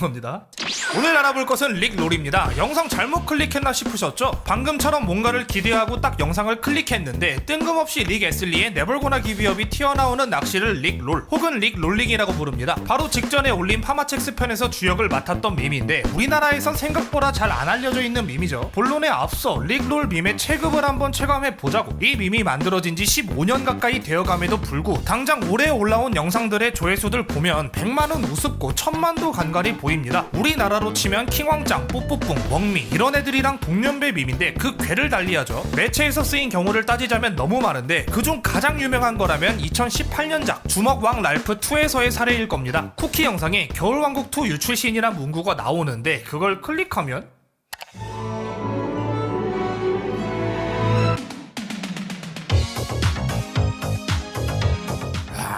죄송합니다. 오늘 알아볼 것은 릭롤입니다. 영상 잘못 클릭했나 싶으셨죠? 방금처럼 뭔가를 기대하고 딱 영상을 클릭했는데 뜬금없이 릭 애슬리의 네벌고나 기비업이 튀어나오는 낚시를 릭롤 혹은 릭롤링이라고 부릅니다. 바로 직전에 올린 파마첵스 편에서 주역을 맡았던 밈인데 우리나라에선 생각보다 잘 안 알려져 있는 밈이죠. 본론에 앞서 릭롤 밈의 체급을 한번 체감해보자고. 이 밈이 만들어진 지 15년 가까이 되어감에도 불구 당장 올해 올라온 영상들의 조회수들 보면 100만은 우습고 1000만도 간간히 보입니다. 우리나라로 치면 킹왕짱, 뽀뽀뿡, 멍미 이런 애들이랑 동년배 밈인데 그 궤를 달리하죠. 매체에서 쓰인 경우를 따지자면 너무 많은데 그중 가장 유명한 거라면 2018년작 주먹왕 랄프2에서의 사례일 겁니다. 쿠키 영상에 겨울왕국2 유출신이란 문구가 나오는데 그걸 클릭하면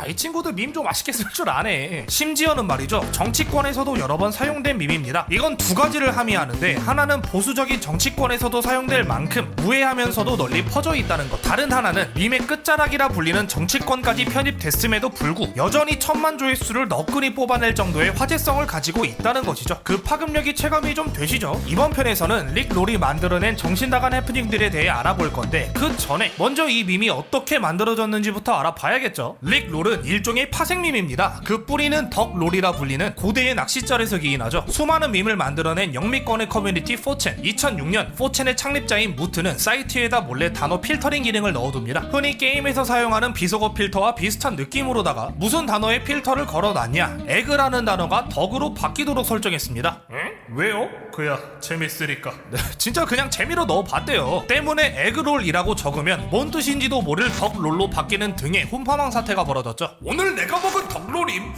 이 친구들 밈 좀 맛있게 쓸 줄 아네. 심지어는 말이죠, 정치권에서도 여러 번 사용된 밈입니다. 이건 두 가지를 함의하는데 하나는 보수적인 정치권에서도 사용될 만큼 무해하면서도 널리 퍼져 있다는 것, 다른 하나는 밈의 끝자락이라 불리는 정치권까지 편입됐음에도 불구 여전히 1000만 조회수를 너끈히 뽑아낼 정도의 화제성을 가지고 있다는 것이죠. 그 파급력이 체감이 좀 되시죠? 이번 편에서는 릭롤이 만들어낸 정신나간 해프닝들에 대해 알아볼 건데 그 전에 먼저 이 밈이 어떻게 만들어졌는지부터 알아봐야겠죠. 릭롤은 일종의 파생밈입니다. 그 뿌리는 덕롤이라 불리는 고대의 낚시짤에서 기인하죠. 수많은 밈을 만들어낸 영미권의 커뮤니티 4chen. 2006년 4chen의 창립자인 무트는 사이트에다 몰래 단어 필터링 기능을 넣어둡니다. 흔히 게임에서 사용하는 비속어 필터와 비슷한 느낌으로다가 무슨 단어에 필터를 걸어놨냐, 에그라는 단어가 덕으로 바뀌도록 설정했습니다. 응? 왜요? 그야 재밌으니까. 네, 진짜 그냥 재미로 넣어봤대요. 때문에 에그롤이라고 적으면 뭔 뜻인지도 모를 덕롤로 바뀌는 등의 혼파망 사태가 벌어졌죠. 오늘 내가 먹은 덕롤임.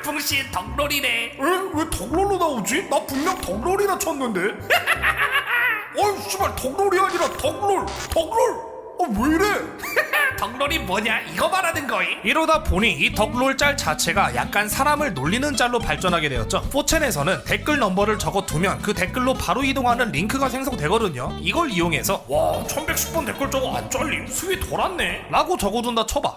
붕신 덕롤이네. 왜 덕롤로 나오지? 나 분명 덕롤이라 쳤는데. 어이 씨발, 덕롤이 아니라 덕롤. 왜 이래? 덕롤이 뭐냐? 이거 말하는 거임? 이러다 보니 이 덕롤 짤 자체가 약간 사람을 놀리는 짤로 발전하게 되었죠. 4chen에서는 댓글 넘버를 적어두면 그 댓글로 바로 이동하는 링크가 생성되거든요. 이걸 이용해서 와 1110번 댓글 저거 안 잘림, 수위 돌았네 라고 적어둔다 쳐봐.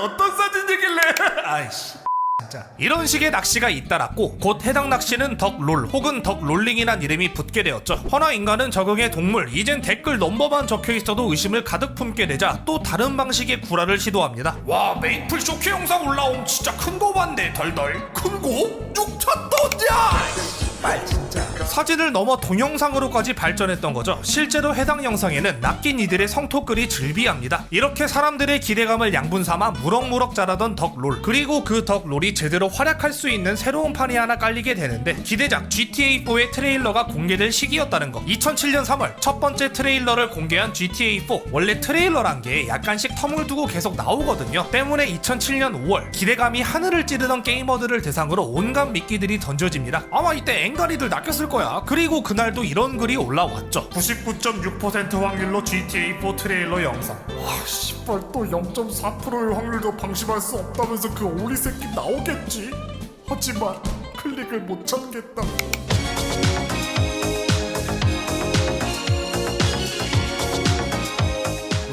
어떤 사진이길래? 아이씨 진짜. 이런 식의 낚시가 잇따랐고 곧 해당 낚시는 덕롤 혹은 덕롤링이란 이름이 붙게 되었죠. 허나 인간은 적응의 동물, 이젠 댓글 넘버만 적혀있어도 의심을 가득 품게 되자 또 다른 방식의 구라를 시도합니다. 와 메이플 쇼케 영상 올라옴, 진짜 큰 거 봤네 덜덜. 큰 거? 6천 돈이야! 말 진짜. 사진을 넘어 동영상으로까지 발전했던 거죠. 실제로 해당 영상에는 낚인 이들의 성토글이 즐비합니다. 이렇게 사람들의 기대감을 양분삼아 무럭무럭 자라던 덕롤, 그리고 그 덕롤이 제대로 활약할 수 있는 새로운 판이 하나 깔리게 되는데 기대작 GTA4의 트레일러가 공개될 시기였다는 거. 2007년 3월 첫 번째 트레일러를 공개한 GTA4. 원래 트레일러란 게 약간씩 텀을 두고 계속 나오거든요. 때문에 2007년 5월 기대감이 하늘을 찌르던 게이머들을 대상으로 온갖 미끼들이 던져집니다. 아마 이때 앵가리들 낚였을 거야. 그리고 그날도 이런 글이 올라왔죠. 99.6% 확률로 GTA4 트레일러 영상. 와 씨발, 또 0.4%의 확률도 방심할 수 없다면서 그 오리 새끼 나오겠지? 하지만 클릭을 못 참겠다.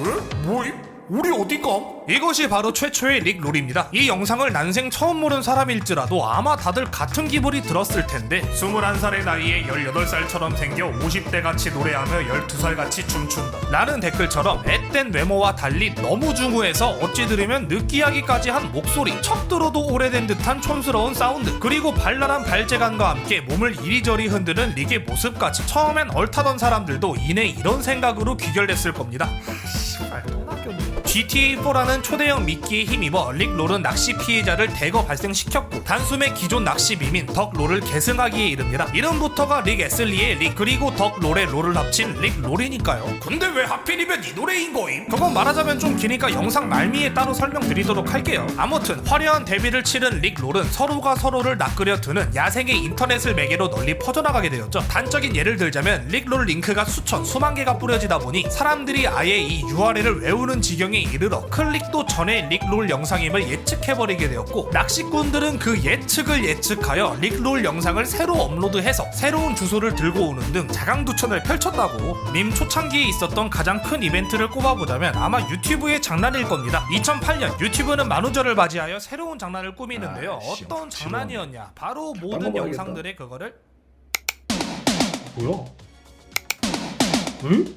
왜? 뭐임? 우리 어디감? 이것이 바로 최초의 릭롤입니다. 이 영상을 난생 처음 보는 사람일지라도 아마 다들 같은 기분이 들었을 텐데 21살의 나이에 18살처럼 생겨 50대같이 노래하며 12살같이 춤춘다 라는 댓글처럼 앳된 외모와 달리 너무 중후해서 어찌 들으면 느끼하기까지 한 목소리, 척 들어도 오래된 듯한 촌스러운 사운드, 그리고 발랄한 발재간과 함께 몸을 이리저리 흔드는 릭의 모습까지. 처음엔 얼타던 사람들도 이내 이런 생각으로 귀결됐을 겁니다. GTA4라는 초대형 미끼에 힘입어 릭롤은 낚시 피해자를 대거 발생시켰고 단숨에 기존 낚시 밈인 덕롤을 계승하기에 이릅니다. 이름부터가 릭 애슬리의 릭 그리고 덕롤의 롤을 합친 릭롤이니까요. 근데 왜 하필이면 이 노래인 거임? 그건 말하자면 좀 기니까 영상 말미에 따로 설명드리도록 할게요. 아무튼 화려한 데뷔를 치른 릭롤은 서로가 서로를 낚으려 드는 야생의 인터넷을 매개로 널리 퍼져나가게 되었죠. 단적인 예를 들자면 릭롤 링크가 수천 수만 개가 뿌려지다 보니 사람들이 아예 이 URL을 외우는 지경에 이르러 클릭도 전에 릭롤 영상임을 예측해버리게 되었고, 낚시꾼들은 그 예측을 예측하여 릭롤 영상을 새로 업로드해서 새로운 주소를 들고 오는 등 자강두천을 펼쳤다고. 밈 초창기에 있었던 가장 큰 이벤트를 꼽아보자면 아마 유튜브의 장난일 겁니다. 2008년 유튜브는 만우절을 맞이하여 새로운 장난을 꾸미는데요. 어떤 장난이었냐, 바로 모든 영상들의 그거를 뭐야? 응?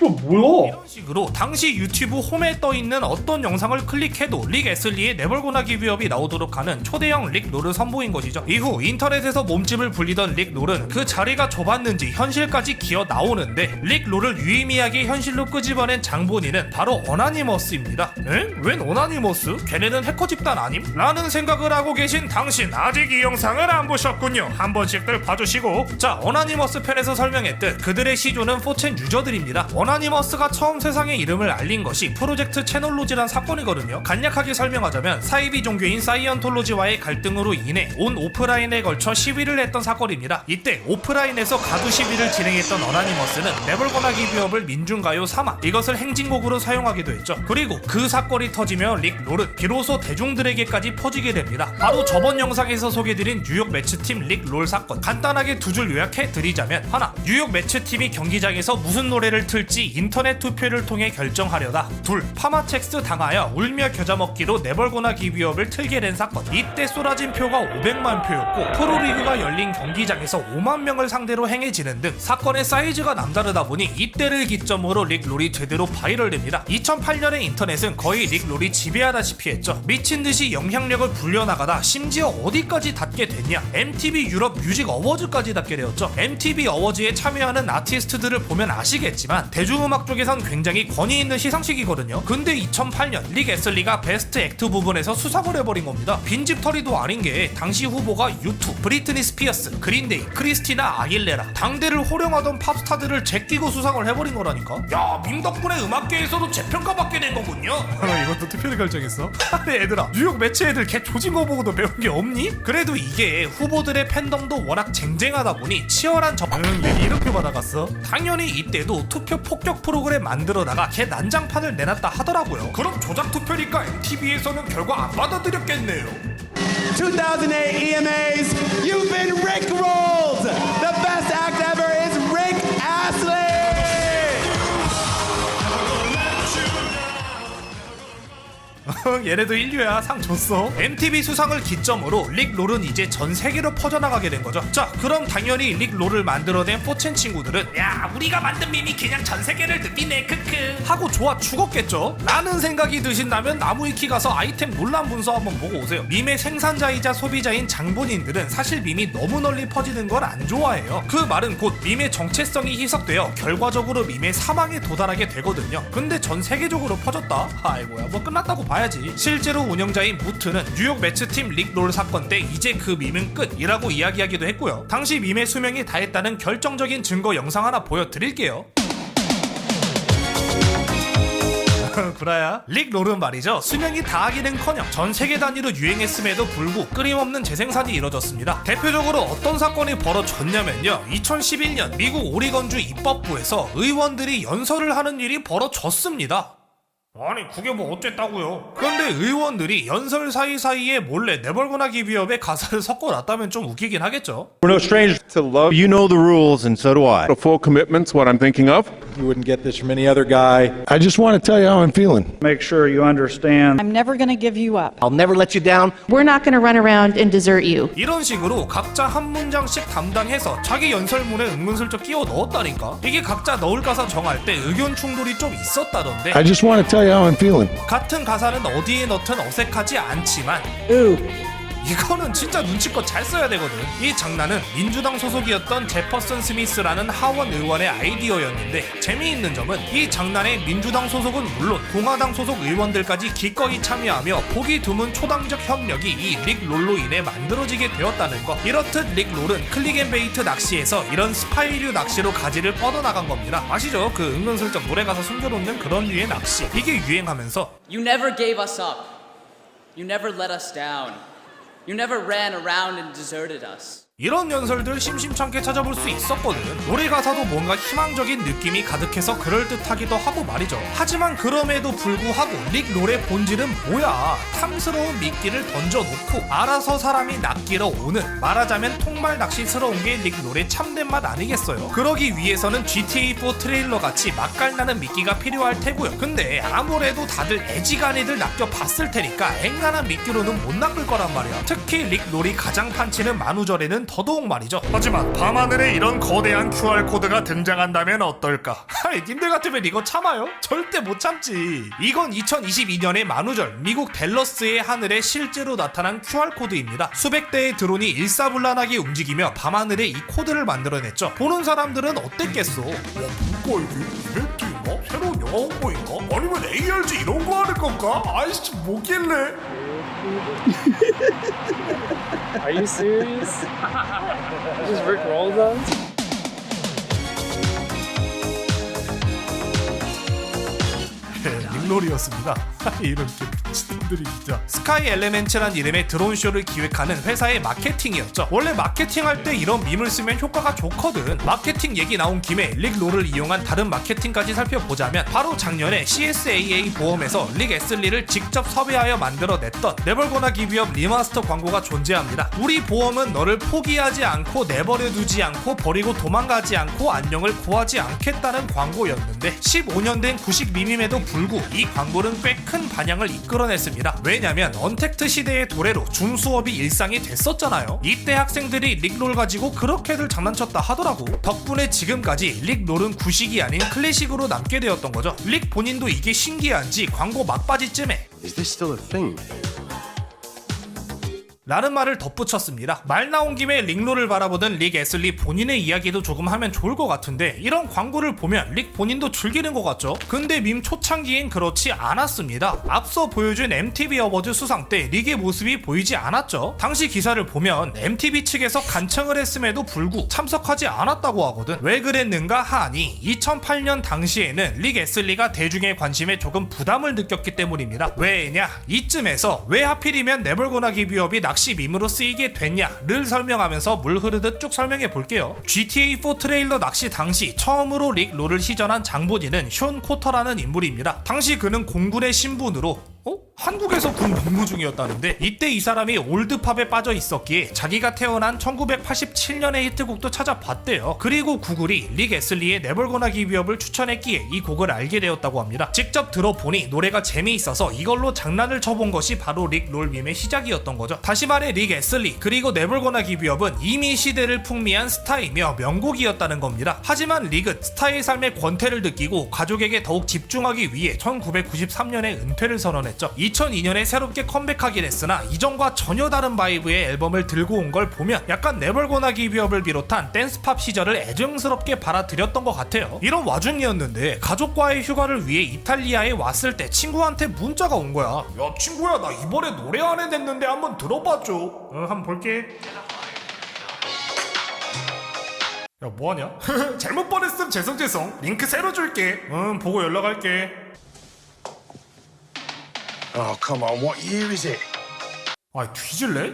씨발 뭐야? 이런 식으로 당시 유튜브 홈에 떠있는 어떤 영상을 클릭해도 릭 애슬리의 네벌고나 기브업이 나오도록 하는 초대형 릭 롤을 선보인 것이죠. 이후 인터넷에서 몸집을 불리던 릭 롤은 그 자리가 좁았는지 현실까지 기어 나오는데, 릭 롤을 유의미하게 현실로 끄집어낸 장본인은 바로 어나니머스입니다. 응? 웬 어나니머스? 걔네는 해커 집단 아님? 라는 생각을 하고 계신 당신, 아직 이 영상을 안 보셨군요. 한 번씩들 봐주시고. 자, 어나니머스 편에서 설명했듯 그들의 시조는 4chen 유저들입니다. 어나니머스가 처음 세상에 이름을 알린 것이 프로젝트 채널로지란 사건이거든요. 간략하게 설명하자면 사이비 종교인 사이언톨로지와의 갈등으로 인해 온 오프라인에 걸쳐 시위를 했던 사건입니다. 이때 오프라인에서 가두 시위를 진행했던 어나니머스는 네벌고나 기브업을 민중가요 삼아 이것을 행진곡으로 사용하기도 했죠. 그리고 그 사건이 터지며 릭 롤은 비로소 대중들에게까지 퍼지게 됩니다. 바로 저번 영상에서 소개드린 뉴욕 매치팀 릭 롤 사건. 간단하게 두 줄 요약해드리자면, 하나, 뉴욕 매치팀이 경기장에서 무슨 노래를 틀지 인터넷 투표를 통해 결정하려다. 둘, 파마첵스 당하여 울며 겨자먹기로 네벌고나 기브업을 틀게 된 사건. 이때 쏟아진 표가 500만 표였고 프로리그가 열린 경기장에서 5만 명을 상대로 행해지는 등 사건의 사이즈가 남다르다 보니 이때를 기점으로 릭 롤이 제대로 바이럴됩니다. 2008년의 인터넷은 거의 릭 롤이 지배하다시피 했죠. 미친듯이 영향력을 불려나가다 심지어 어디까지 닿게 됐냐, MTV 유럽 뮤직 어워즈까지 닿게 되었죠. MTV 어워즈에 참여하는 아티스트들을 보면 아시겠지만 대중음악 쪽에선 굉장히 권위 있는 시상식이거든요. 근데 2008년 릭 애슬리가 베스트 액트 부분에서 수상을 해버린 겁니다. 빈집털이도 아닌 게 당시 후보가 U2, 브리트니 스피어스, 그린데이, 크리스티나 아길레라, 당대를 호령하던 팝스타들을 제끼고 수상을 해버린 거라니까. 야, 밈 덕분에 음악계에서도 재평가받게 된 거군요. 이것도 투표를 결정했어? 아니 얘들아, 뉴욕 매치 애들 걔 조진 거 보고도 배운 게 없니? 그래도 이게 후보들의 팬덤도 워낙 쟁쟁하다 보니 치열한 얘 이름표 받아갔어. 당연히 이때도 투표 폭격 프로그램 만들어다가 걔 난장판을 내놨다 하더라고요. 그럼 조작 투표니까 MTV에서는 결과 안 받아들였겠네요. 2008 EMAs, you've been rickrolled! The best act ever is Rick Astley! 얘네도 인류야, 상 줬어. MTV 수상을 기점으로 릭 롤은 이제 전 세계로 퍼져나가게 된 거죠. 자, 그럼 당연히 릭 롤을 만들어낸 4chen 친구들은 야, 우리가 만든 밈이 그냥 전 세계를 느끼네 크크 하고 좋아 죽었겠죠? 라는 생각이 드신다면 나무위키 가서 아이템 논란 문서 한번 보고 오세요. 밈의 생산자이자 소비자인 장본인들은 사실 밈이 너무 널리 퍼지는 걸 안 좋아해요. 그 말은 곧 밈의 정체성이 희석되어 결과적으로 밈의 사망에 도달하게 되거든요. 근데 전 세계적으로 퍼졌다? 아이고야, 뭐 끝났다고 봐야지. 실제로 운영자인 무트는 뉴욕 매치팀 릭 롤 사건 때 이제 그 밈은 끝이라고 이야기하기도 했고요. 당시 밈의 수명이 다했다는 결정적인 증거 영상 하나 보여드릴게요. 구라야, 릭 롤은 말이죠, 수명이 다하기는커녕 전 세계 단위로 유행했음에도 불구 끊임없는 재생산이 이뤄졌습니다. 대표적으로 어떤 사건이 벌어졌냐면요, 2011년 미국 오리건주 입법부에서 의원들이 연설을 하는 일이 벌어졌습니다. 아니 그게 뭐 어쨌다고요? 그런데 의원들이 연설 사이사이에 몰래 네벌고나 기브업의 가사를 섞어놨다면 좀 웃기긴 하겠죠. We're no strangers to love. You know the rules, and so do I. A full commitment's what I'm thinking of. You wouldn't get this from any other guy. I just want to tell you how I'm feeling. Make sure you understand. I'm never going to give you up. I'll never let you down. We're not going to run around and desert you. 이런 식으로 각자 한 문장씩 담당해서 자기 연설문에 은근슬쩍 끼워 넣었다니까. 이게 각자 넣을 가사 정할 때 의견 충돌이 좀 있었다던데. I just want to tell you how I'm feeling. 같은 가사는 어디에 넣든 어색하지 않지만 이거는 진짜 눈치껏 잘 써야 되거든. 이 장난은 민주당 소속이었던 제퍼슨 스미스라는 하원 의원의 아이디어였는데, 재미있는 점은 이 장난에 민주당 소속은 물론 공화당 소속 의원들까지 기꺼이 참여하며 보기 드문 초당적 협력이 이 릭 롤로 인해 만들어지게 되었다는 것. 이렇듯 릭 롤은 클릭앤베이트 낚시에서 이런 스파이류 낚시로 가지를 뻗어나간 겁니다. 아시죠? 그 은근슬쩍 노래가사 숨겨놓는 그런 류의 낚시. 이게 유행하면서 You never gave us up. You never let us down. You never ran around and deserted us. 이런 연설들 심심찮게 찾아볼 수 있었거든. 노래 가사도 뭔가 희망적인 느낌이 가득해서 그럴듯하기도 하고 말이죠. 하지만 그럼에도 불구하고 릭 롤의 본질은 뭐야? 탐스러운 미끼를 던져놓고 알아서 사람이 낚이러 오는, 말하자면 통발 낚시스러운 게 릭 롤의 참된 맛 아니겠어요? 그러기 위해서는 GTA4 트레일러 같이 맛깔나는 미끼가 필요할 테고요. 근데 아무래도 다들 애지간히들 낚여봤을 테니까 앵간한 미끼로는 못 낚을 거란 말이야. 특히 릭 롤이 가장 판치는 만우절에는 더더욱 말이죠. 하지만 밤하늘에 이런 거대한 QR코드가 등장한다면 어떨까? 하이, 님들 같으면 이거 참아요? 절대 못 참지. 이건 2022년의 만우절 미국 댈러스의 하늘에 실제로 나타난 QR코드입니다. 수백 대의 드론이 일사불란하게 움직이며 밤하늘에 이 코드를 만들어냈죠. 보는 사람들은 어땠겠어? 와, 뭔가 이게 이벤트인가? 새로운 영화 홍보인가? 아니면 ARG 이런 거 하는 건가? 아이씨, 뭐길래? Are you serious? This is Rick Roll 릭롤이었습니다. 이런 미친놈들이 진짜. 스카이 엘레멘츠란 이름의 드론쇼를 기획하는 회사의 마케팅이었죠. 원래 마케팅할 때 이런 밈을 쓰면 효과가 좋거든. 마케팅 얘기 나온 김에 릭롤을 이용한 다른 마케팅까지 살펴보자면 바로 작년에 CSAA 보험에서 릭 애슬리를 직접 섭외하여 만들어냈던 네벌거나 기비업 리마스터 광고가 존재합니다. 우리 보험은 너를 포기하지 않고 내버려두지 않고 버리고 도망가지 않고 안녕을 구하지 않겠다는 광고였는데 15년 된 구식 밈임에도 불구 이 광고는 꽤 큰 반향을 이끌어냈습니다. 왜냐면 언택트 시대의 도래로 줌 수업이 일상이 됐었잖아요. 이때 학생들이 릭롤 가지고 그렇게들 장난쳤다 하더라고. 덕분에 지금까지 릭롤은 구식이 아닌 클래식으로 남게 되었던 거죠. 릭 본인도 이게 신기한지 광고 막바지쯤에 Is this still a thing? 라는 말을 덧붙였습니다. 말 나온 김에 릭롤을 바라보던 릭 애슬리 본인의 이야기도 조금 하면 좋을 것 같은데 이런 광고를 보면 릭 본인도 즐기는 것 같죠? 근데 밈 초창기엔 그렇지 않았습니다. 앞서 보여준 MTV 어워즈 수상 때 릭의 모습이 보이지 않았죠? 당시 기사를 보면 MTV 측에서 간청을 했음에도 불구 참석하지 않았다고 하거든. 왜 그랬는가 하니 2008년 당시에는 릭 애슬리가 대중의 관심에 조금 부담을 느꼈기 때문입니다. 왜냐? 이쯤에서 왜 하필이면 네벌거나 기비업이 낚시 밈으로 쓰이게 됐냐를 설명하면서 물 흐르듯 쭉 설명해 볼게요. GTA4 트레일러 낚시 당시 처음으로 릭 롤을 시전한 장본인은 숀 코터라는 인물입니다. 당시 그는 공군의 신분으로 한국에서 군 복무 중이었다는데 이때 이 사람이 올드팝에 빠져 있었기에 자기가 태어난 1987년의 히트곡도 찾아봤대요. 그리고 구글이 릭 애슬리의 네벌거나 기비업을 추천했기에 이 곡을 알게 되었다고 합니다. 직접 들어보니 노래가 재미있어서 이걸로 장난을 쳐본 것이 바로 릭 롤 밈의 시작이었던 거죠. 다시 말해 릭 애슬리 그리고 네벌거나 기비업은 이미 시대를 풍미한 스타이며 명곡이었다는 겁니다. 하지만 릭은 스타의 삶의 권태를 느끼고 가족에게 더욱 집중하기 위해 1993년에 은퇴를 선언했죠. 2002년에 새롭게 컴백하긴 했으나 이전과 전혀 다른 바이브의 앨범을 들고 온 걸 보면 약간 네벌거나 기비업을 비롯한 댄스팝 시절을 애정스럽게 받아들였던 것 같아요. 이런 와중이었는데 가족과의 휴가를 위해 이탈리아에 왔을 때 친구한테 문자가 온 거야. 야 친구야, 나 이번에 노래 안 해냈는데 한번 들어봐줘. 한번 볼게. 야 뭐하냐? 잘못 보냈음 죄송. 링크 새로 줄게. 보고 연락할게. Oh, come on, what year is it? 아 뒤질래?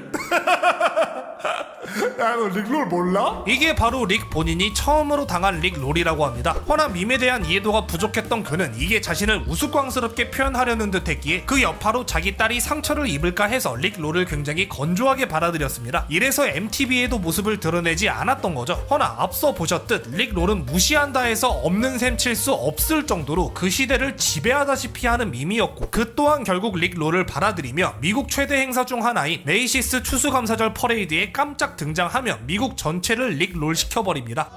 야 너 릭롤 몰라? 이게 바로 릭 본인이 처음으로 당한 릭롤이라고 합니다. 허나 밈에 대한 이해도가 부족했던 그는 이게 자신을 우스꽝스럽게 표현하려는 듯 했기에 그 여파로 자기 딸이 상처를 입을까 해서 릭롤을 굉장히 건조하게 받아들였습니다. 이래서 MTV에도 모습을 드러내지 않았던 거죠. 허나 앞서 보셨듯 릭롤은 무시한다 해서 없는 셈 칠 수 없을 정도로 그 시대를 지배하다시피 하는 밈이었고 그 또한 결국 릭롤을 받아들이며 미국 최대 행사 중 하나인 메이시스 추수감사절 퍼레이드에 깜짝 등장하며 미국 전체를 릭롤 시켜버립니다.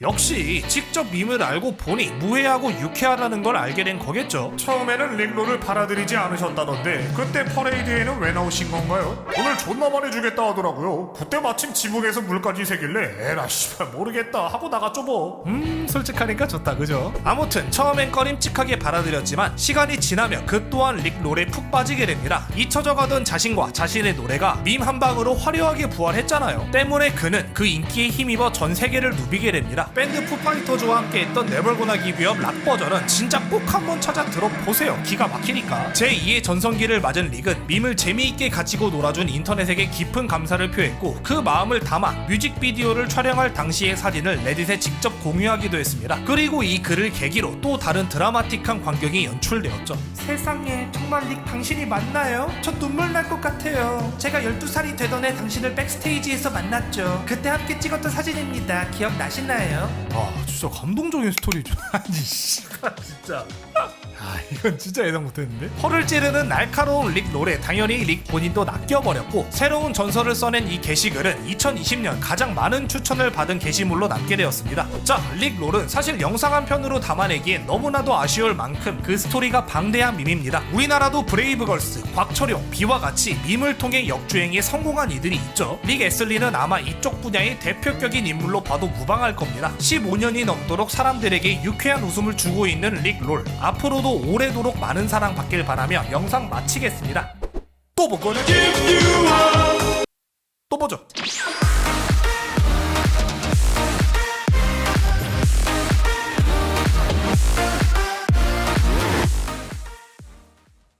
역시 직접 밈을 알고 보니 무해하고 유쾌하다는 걸 알게 된 거겠죠. 처음에는 릭롤을 받아들이지 않으셨다던데 그때 퍼레이드에는 왜 나오신 건가요? 오늘 존나 많이 주겠다 하더라고요. 그때 마침 지붕에서 물까지 새길래 에라 씨발 모르겠다 하고 나갔죠 뭐. 솔직하니까 좋다, 그죠? 아무튼 처음엔 꺼림칙하게 받아들였지만 시간이 지나며 그 또한 릭 롤에 푹 빠지게 됩니다. 잊혀져가던 자신과 자신의 노래가 밈 한 방으로 화려하게 부활했잖아요. 때문에 그는 그 인기에 힘입어 전 세계를 누비게 됩니다. 밴드 푸파이터즈와 함께 했던 Never Gonna Give You Up 락 버전은 진짜 꼭 한번 찾아 들어보세요. 기가 막히니까. 제2의 전성기를 맞은 릭은 밈을 재미있게 가지고 놀아준 인터넷에게 깊은 감사를 표했고 그 마음을 담아 뮤직비디오를 촬영할 당시의 사진을 레딧에 직접 공유하기도 했습니다. 그리고 이 글을 계기로 또 다른 드라마틱한 광경이 연출되었죠. 세상에, 정말 릭 당신이 맞나요? 저 눈물 날 것 같아요. 제가 12살이 되던 해 당신을 백스테이지에서 만났죠. 그때 함께 찍었던 사진입니다. 기억나시나요? 아, 진짜 감동적인 스토리죠. 아니 씨발 진짜. 아, 이건 진짜 예상 못했는데? 허를 찌르는 날카로운 릭 롤에 당연히 릭 본인도 낚여버렸고 새로운 전설을 써낸 이 게시글은 2020년 가장 많은 추천을 받은 게시물로 남게 되었습니다. 자, 릭 롤은 사실 영상 한 편으로 담아내기엔 너무나도 아쉬울 만큼 그 스토리가 방대한 밈입니다. 우리나라도 브레이브걸스, 곽철용, 비와 같이 밈을 통해 역주행에 성공한 이들이 있죠. 릭 애슬리는 아마 이쪽 분야의 대표격인 인물로 봐도 무방할 겁니다. 15년이 넘도록 사람들에게 유쾌한 웃음을 주고 있는 릭 롤. 앞으로도 오래도록 많은 사랑 받길 바라며 영상 마치겠습니다. 또 보거든. 또 보죠.